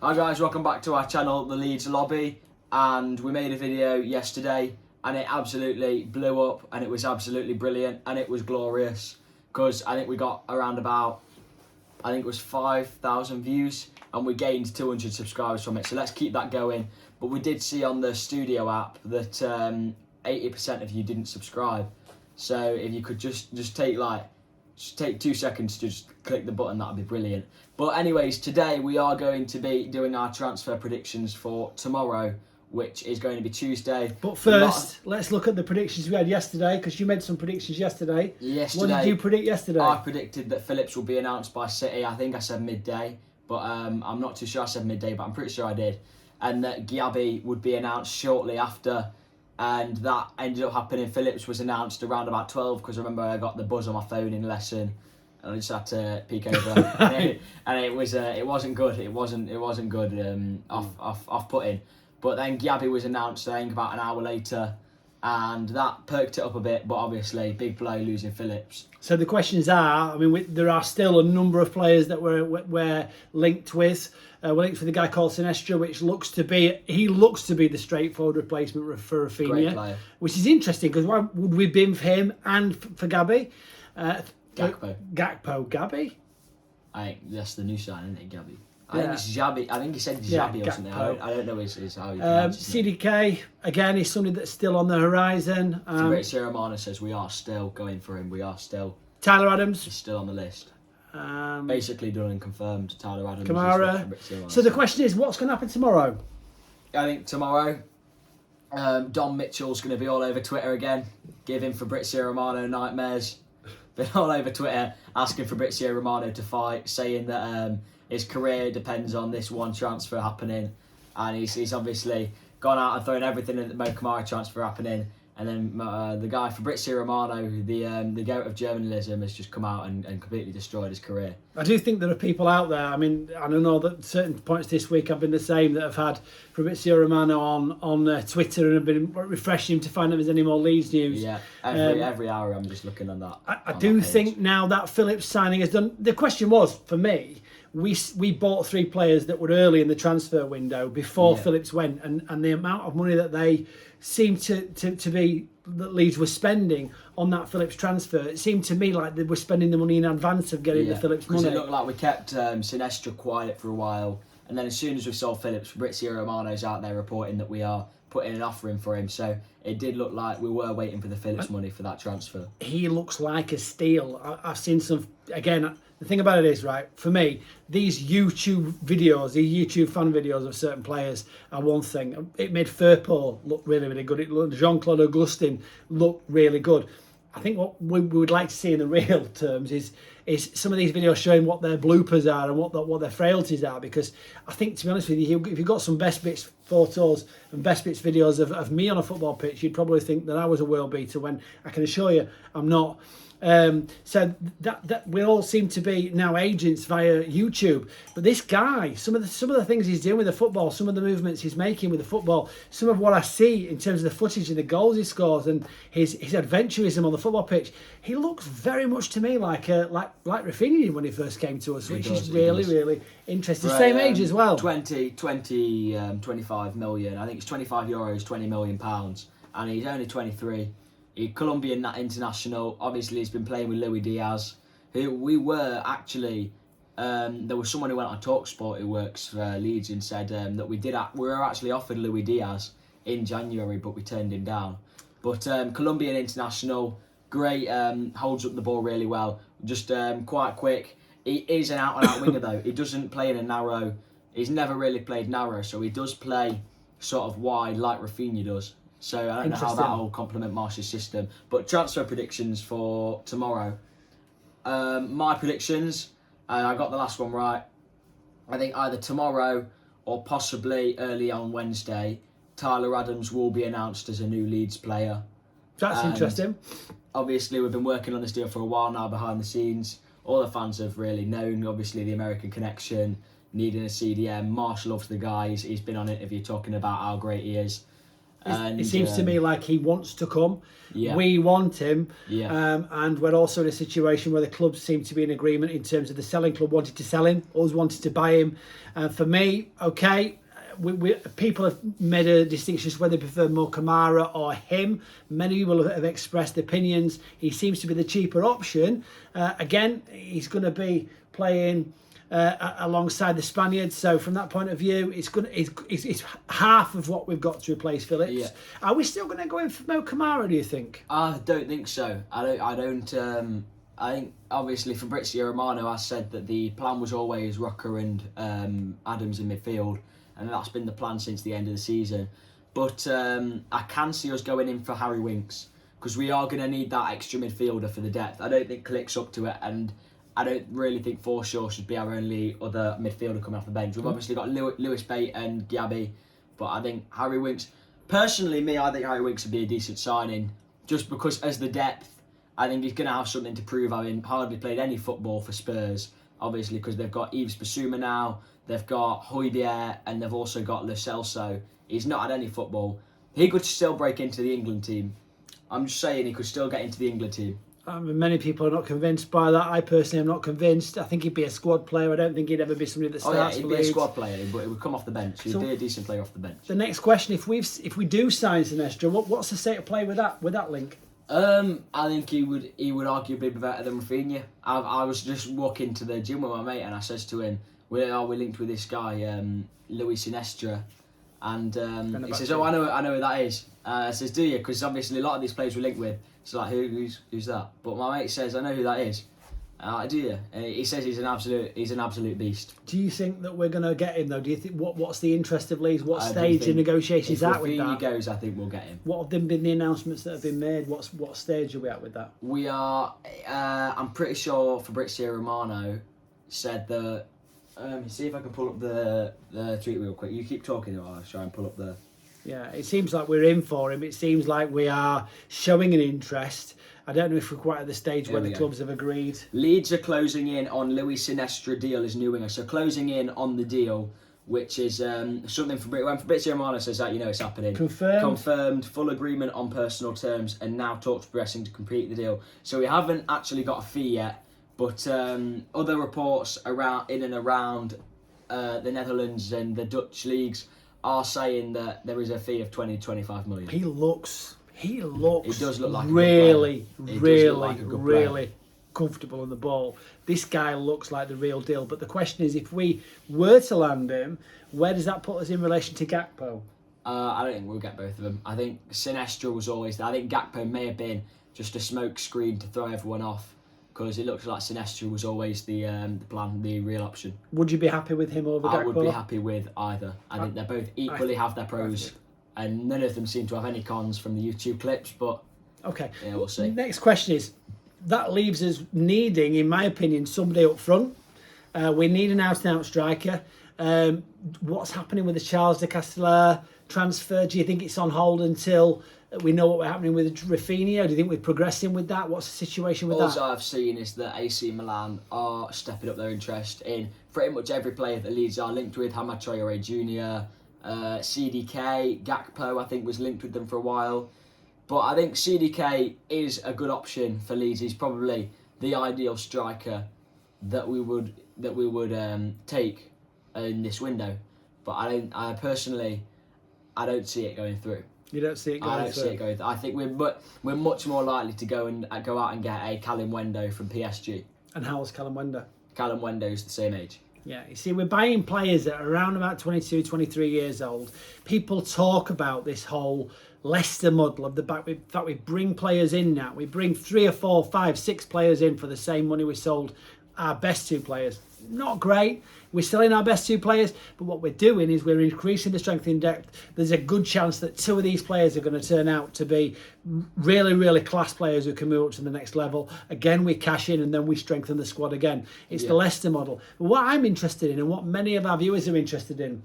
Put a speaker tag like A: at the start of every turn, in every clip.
A: Hi guys, welcome back to our channel, The Leeds Lobby, and we made a video yesterday and it absolutely blew up and it was absolutely brilliant and it was glorious because I think we got around about, I think it was 5,000 views and we gained 200 subscribers from it, so let's keep that going. But we did see on the studio app that 80% of you didn't subscribe, so if you could just take 2 seconds to just click the button, that'd be brilliant. But anyways, today we are going to be doing our transfer predictions for tomorrow, which is going to be Tuesday.
B: But first, let's look at the predictions we had yesterday, because you made some predictions yesterday. What did you predict yesterday?
A: I predicted that Phillips will be announced by City. I think I said midday, but I'm not too sure I said midday, but I'm pretty sure I did. And that Gabby would be announced shortly after, and that ended up happening. Phillips was announced around about 12, because I remember I got the buzz on my phone in lesson and I just had to peek over and it wasn't good. It wasn't good, off putting. But then Gabby was announced, I think, about an hour later, and that perked it up a bit. But obviously, big blow losing Phillips.
B: So the questions are, I mean, there are still a number of players that we're linked with. We're linked with a guy called Sinisterra, which looks to be the straightforward replacement for Rafinha, which is interesting because why would we bin for him and for Gabby? Gakpo,
A: I think that's the new sign, isn't it, Gabby? I think it's Xabi. I think he said Xabi or something. I don't know his how he pronounces it.
B: CDK, again, is somebody that's still on the horizon.
A: Fabrizio Romano says we are still going for him. We are still.
B: Tyler Adams.
A: He's still on the list. Basically done and confirmed. Tyler Adams.
B: Kamara. So the question is, what's going to happen tomorrow?
A: I think tomorrow, Don Mitchell's going to be all over Twitter again, giving Fabrizio Romano nightmares. Been all over Twitter asking Fabrizio Romano to fight, saying that his career depends on this one transfer happening, and he's obviously gone out and thrown everything at the Mo Kamara transfer happening, and then the guy Fabrizio Romano, the goat of journalism, has just come out and completely destroyed his career. I
B: do think there are people out there, I mean, I don't know that certain points this week have been the same, that have had Fabrizio Romano on Twitter and have been refreshing him to find out if there's any more Leeds news.
A: Yeah, every hour I'm just looking on that.
B: I do think now that Phillips signing has done, the question was, for me, we bought 3 players that were early in the transfer window before Phillips went, and the amount of money that they seemed to be, that Leeds were spending on that Phillips transfer, it seemed to me like they were spending the money in advance of getting the Phillips money.
A: Because it looked like we kept Sinisterra quiet for a while, and then as soon as we sold Phillips, Fabrizio Romano's out there reporting that we are putting an offer in for him, so it did look like we were waiting for the Phillips money for that transfer.
B: He looks like a steal. I've seen some, again, the thing about it is, right, for me, these YouTube videos, these YouTube fan videos of certain players are one thing. It made Firpo look really, really good. It looked, Jean-Claude Augustin looked really good. I think what we would like to see in the real terms is some of these videos showing what their bloopers are and what their frailties are, because I think, to be honest with you, if you've got some best bits photos and best bits videos of me on a football pitch, you'd probably think that I was a world beater, when I can assure you I'm not. So that we all seem to be now agents via YouTube. But this guy, some of the things he's doing with the football, some of the movements he's making with the football, some of what I see in terms of the footage and the goals he scores and his adventurism on the football pitch, he looks very much to me like Rafinha did when he first came to us, which is really interesting. Same age as well.
A: 25 million. I think it's 25 euros, 20 million pounds, and he's only 23. He's Colombian international. Obviously, he's been playing with Luis Diaz, who we were actually. There was someone who went on TalkSport who works for Leeds and said that we were actually offered Luis Diaz in January, but we turned him down. But Colombian international, great, holds up the ball really well. Just quite quick. He is an out-and-out winger though. He doesn't play in a narrow. He's never really played narrow, so he does play sort of wide like Rafinha does. So I don't know how that will complement Marsh's system. But transfer predictions for tomorrow. My predictions, I got the last one right. I think either tomorrow or possibly early on Wednesday, Tyler Adams will be announced as a new Leeds player.
B: That's interesting.
A: Obviously, we've been working on this deal for a while now behind the scenes. All the fans have really known, obviously, the American connection, needing a CDM. Marsh loves the guy. He's been on interview talking about how great he is. And
B: It seems to me like he wants to come.
A: Yeah.
B: We want him.
A: Yeah.
B: And we're also in a situation where the clubs seem to be in agreement in terms of the selling club wanted to sell him, us wanted to buy him. For me, okay, people have made a distinction as whether they prefer Mo Kamara or him. Many people have expressed opinions. He seems to be the cheaper option. Again, he's going to be playing alongside the Spaniards, so from that point of view, it's half of what we've got to replace Phillips.
A: Yeah.
B: Are we still going to go in for Mo Kamara, do you think?
A: I don't think so. I think obviously Fabrizio Romano has said that the plan was always Rucker and Adams in midfield, and that's been the plan since the end of the season. But I can see us going in for Harry Winks, because we are going to need that extra midfielder for the depth. I don't think Click's up to it, and I don't really think Forshaw should be our only other midfielder coming off the bench. We've obviously got Lewis Bate and Gabby, but I think Harry Winks, personally I think Harry Winks would be a decent signing, just because as the depth, I think he's going to have something to prove, having hardly played any football for Spurs, obviously because they've got Yves Bissouma now, they've got Højbjerg, and they've also got Lo Celso. He's not had any football. He could still break into the England team. I'm just saying he could still get into the England team.
B: Many people are not convinced by that. I personally am not convinced. I think he'd be a squad player. I don't think he'd ever be somebody that starts.
A: He'd be a squad player, but he would come off the bench. He'd be a decent player off the bench.
B: The next question: if we do sign Sinisterra, what's the state of play with that link?
A: I think he would arguably be better than Rafinha. I was just walking to the gym with my mate, and I says to him, "We linked with this guy, Luis Sinisterra," and he says, "Oh, I know who that is." I says, "Do you?" Because obviously a lot of these players we linked with. So like, who's that? But my mate says, "I know who that is." Do you? He says he's an absolute beast.
B: Do you think that we're going to get him though? Do you think what's the interest of Leeds? What stage in negotiations at with that?
A: If he goes, I think we'll get him.
B: What have been the announcements that have been made? What stage are we at with that?
A: We are. I'm pretty sure Fabrizio Romano said that. See if I can pull up the tweet real quick. You keep talking, or I'll try and pull up the.
B: Yeah, it seems like we're in for him. It seems like we are showing an interest. I don't know if we're quite at the stage where the clubs have agreed.
A: Leeds are closing in on Luis Sinisterra deal as new winger. So closing in on the deal, which is something when Fabrizio Romano says that, it's happening. Confirmed, full agreement on personal terms, and now talks progressing to complete the deal. So we haven't actually got a fee yet, but other reports in and around the Netherlands and the Dutch leagues are saying that there is a fee of 20-25 million.
B: He looks
A: He does look like
B: really
A: a
B: comfortable on the ball. This guy looks like the real deal. But the question is, if we were to land him, where does that put us in relation to Gakpo?
A: I don't think we'll get both of them. I think Sinisterra was always there. I think Gakpo may have been just a smoke screen to throw everyone off, because it looks like Sinisterra was always the plan, the real option.
B: Would you be happy with him over Gakpo?
A: I would be happy with either. I think they both equally have their pros, and none of them seem to have any cons from the YouTube clips, but
B: okay.
A: Yeah, we'll see.
B: Next question is, that leaves us needing, in my opinion, somebody up front. We need an out-and-out striker. What's happening with the Charles de Castellar transfer? Do you think it's on hold until we know what's happening with Rafinha? Do you think we're progressing with that? What's the situation with that?
A: All I've seen is that AC Milan are stepping up their interest in pretty much every player that Leeds are linked with. Hamad Traore Jr., CDK, Gakpo, I think, was linked with them for a while. But I think CDK is a good option for Leeds. He's probably the ideal striker that we would take in this window. But I personally don't see it going through.
B: You don't see it going through? I don't see it going
A: through. I think we're much more likely to go out and get a Callum Wendo from PSG.
B: And how old's Callum Wendo?
A: Callum Wendo's the same age.
B: Yeah, you see, we're buying players that are around about 22, 23 years old. People talk about this whole Leicester model of the fact we bring players in now. We bring 3 or 4, 5, 6 players in for the same money we sold our best 2 players. Not great. We're selling our best 2 players, but what we're doing is we're increasing the strength in depth. There's a good chance that 2 of these players are going to turn out to be really, really class players who can move up to the next level. Again, we cash in and then we strengthen the squad again. It's the Leicester model. But what I'm interested in, and what many of our viewers are interested in,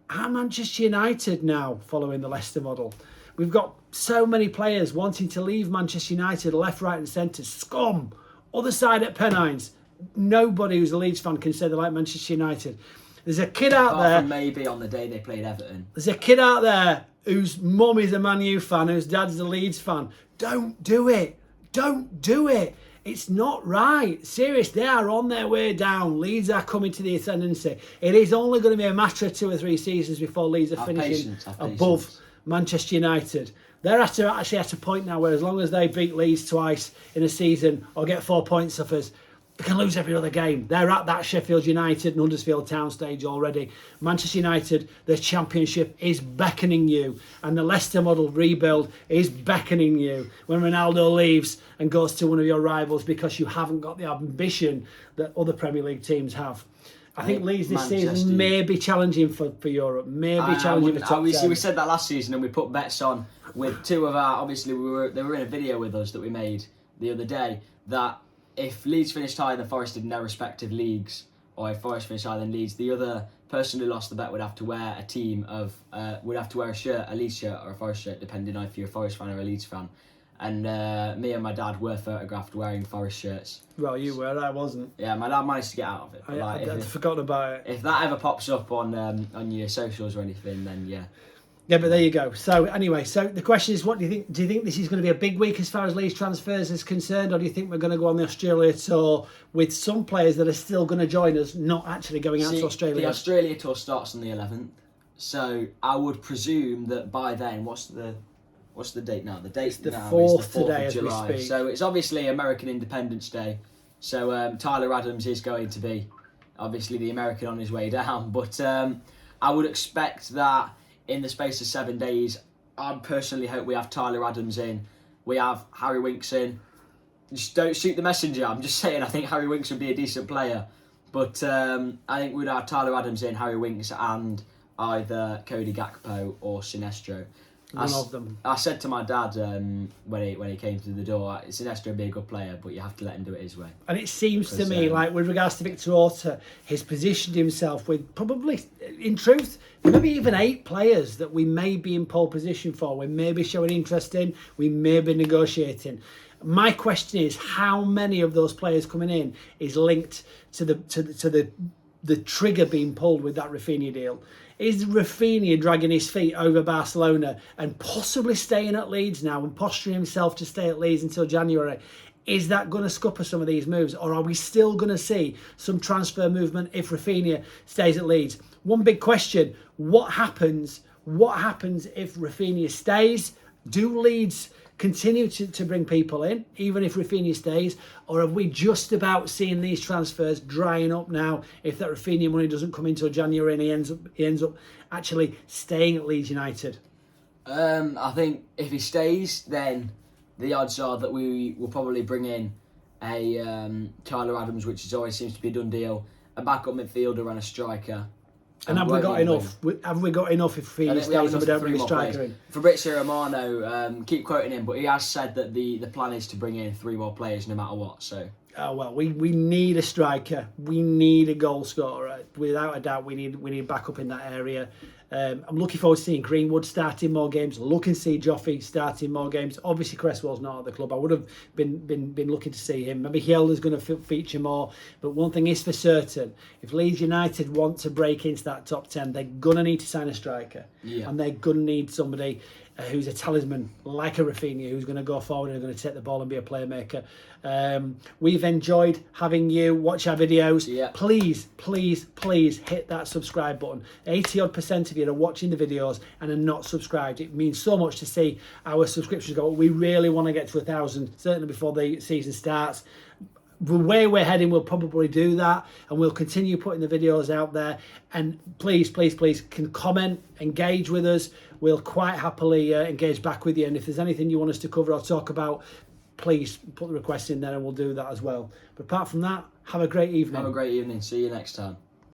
B: are Manchester United now following the Leicester model? We've got so many players wanting to leave Manchester United, left, right and centre. Scum! Other side at Pennines. Nobody who's a Leeds fan can say they like Manchester United. There's a kid out there.
A: Maybe on the day they played Everton.
B: There's a kid out there whose mum is a Man U fan, whose dad's a Leeds fan, don't do it. Don't do it. It's not right. Serious, they are on their way down. Leeds are coming to the ascendancy. It is only going to be a matter of 2 or 3 seasons before Leeds are finishing above Manchester United. They're actually at a point now where as long as they beat Leeds twice in a season or get 4 points off us, they can lose every other game. They're at that Sheffield United and Huddersfield Town stage already. Manchester United, the Championship is beckoning you, and the Leicester model rebuild is beckoning you when Ronaldo leaves and goes to one of your rivals because you haven't got the ambition that other Premier League teams have. I think Leeds this season may be challenging for Europe, maybe challenging for top 10.
A: We said that last season and we put bets on with 2 of our, obviously they were in a video with us that we made the other day, that if Leeds finished higher than Forest in their respective leagues, or if Forest finished higher than Leeds, the other person who lost the bet would have to wear a shirt, a Leeds shirt or a Forest shirt, depending on if you're a Forest fan or a Leeds fan. And me and my dad were photographed wearing Forest shirts.
B: Well, you were, I wasn't.
A: Yeah, my dad managed to get out of it.
B: I'd forgotten about it.
A: If that ever pops up on your socials or anything, then yeah.
B: Yeah, but there you go. So anyway, so the question is, what do you think? Do you think this is going to be a big week as far as Leeds transfers is concerned, or do you think we're going to go on the Australia tour with some players that are still going to join us, not actually going out to Australia?
A: The Australia tour starts on the 11th, so I would presume that by then, what's the date now? The date's
B: the
A: now
B: 4th
A: is the 4th
B: today,
A: of July.
B: as we speak.
A: So it's obviously American Independence Day. So Tyler Adams is going to be obviously the American on his way down, but I would expect that in the space of 7 days, I personally hope we have Tyler Adams in. We have Harry Winks in. Just don't shoot the messenger. I'm just saying, I think Harry Winks would be a decent player. But I think we'd have Tyler Adams in, Harry Winks, and either Cody Gakpo or Sinestro.
B: One of them.
A: I said to my dad when he came through the door, Sinestro would be a good player, but you have to let him do it his way.
B: And it seems to me like with regards to Victor Orta, he's positioned himself with probably, in truth, maybe even 8 players that we may be in pole position for. We may be showing interest in. We may be negotiating. My question is, how many of those players coming in is linked to the trigger being pulled with that Rafinha deal? Is Rafinha dragging his feet over Barcelona and possibly staying at Leeds now and posturing himself to stay at Leeds until January? Is that going to scupper some of these moves, or are we still going to see some transfer movement if Rafinha stays at Leeds? One big question: what happens? What happens if Rafinha stays? Do Leeds continue to bring people in, even if Rafinha stays, or have we just about seen these transfers drying up now if that Rafinha money doesn't come until January and he ends up actually staying at Leeds United?
A: I think if he stays, then the odds are that we will probably bring in a Tyler Adams, which always seems to be a done deal, a backup midfielder and a striker.
B: And have we got enough? Have we got enough if he stays and we don't bring a striker in?
A: Fabrizio Romano, keep quoting him, but he has said that the plan is to bring in 3 more players no matter what. So.
B: Oh well, we need a striker. We need a goal scorer. Without a doubt, we need backup in that area. I'm looking forward to seeing Greenwood starting more games. Looking to see Joffrey starting more games. Obviously, Cresswell's not at the club. I would have been looking to see him. Maybe Hielder's going to feature more. But one thing is for certain: if Leeds United want to break into that top 10, they're gonna need to sign a striker, and they're gonna need somebody who's a talisman like a Rafinha, who's going to go forward and going to take the ball and be a playmaker. We've enjoyed having you watch our videos. Please hit that subscribe button. 80% of you are watching the videos and are not subscribed. It means so much to see our subscriptions go. We really want to get to 1,000, certainly before the season starts. The way we're heading, we'll probably do that, and we'll continue putting the videos out there. And please can comment, engage with us. We'll quite happily engage back with you. And if there's anything you want us to cover or talk about, please put the request in there and we'll do that as well. But apart from that, have a great evening.
A: Have a great evening. See you next time.